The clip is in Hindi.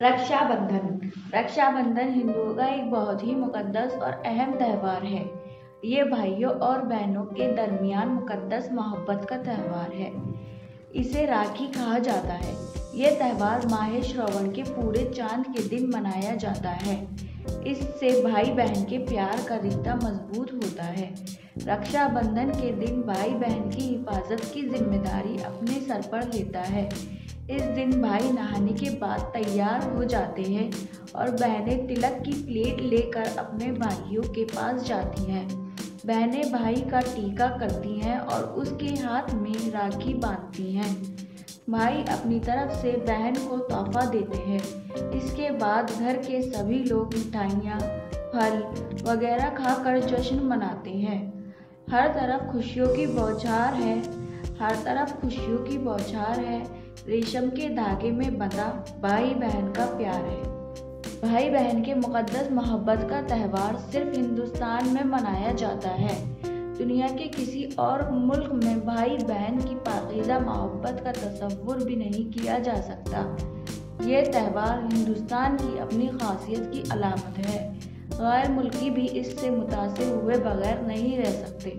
रक्षा बंधन। रक्षा बंधन हिंदुओं का एक बहुत ही मुकद्दस और अहम त्योहार है। ये भाइयों और बहनों के दरमियान मुकद्दस मोहब्बत का त्योहार है। इसे राखी कहा जाता है। ये त्योहार माह श्रावण के पूरे चांद के दिन मनाया जाता है। इससे भाई बहन के प्यार का रिश्ता मजबूत होता है। रक्षा बंधन के दिन भाई बहन की हिफाजत की जिम्मेदारी अपने सर पर लेता है। इस दिन भाई नहाने के बाद तैयार हो जाते हैं और बहनें तिलक की प्लेट लेकर अपने भाइयों के पास जाती हैं। बहनें भाई का टीका करती हैं और उसके हाथ में राखी बांधती हैं। भाई अपनी तरफ से बहन को तोहफा देते हैं। इसके बाद घर के सभी लोग मिठाइयाँ, फल वगैरह खाकर जश्न मनाते हैं। हर तरफ खुशियों की बौछार है। रेशम के धागे में बंधा भाई बहन का प्यार है। भाई बहन के मुकद्दस मोहब्बत का त्योहार सिर्फ हिंदुस्तान में मनाया जाता है। दुनिया के किसी और मुल्क में भाई बहन की पाकीज़ा मोहब्बत का तसव्वुर भी नहीं किया जा सकता। ये त्योहार हिंदुस्तान की अपनी खासियत की अलामत है। गैर मुल्की भी इससे मुतासिर हुए बगैर नहीं रह सकते।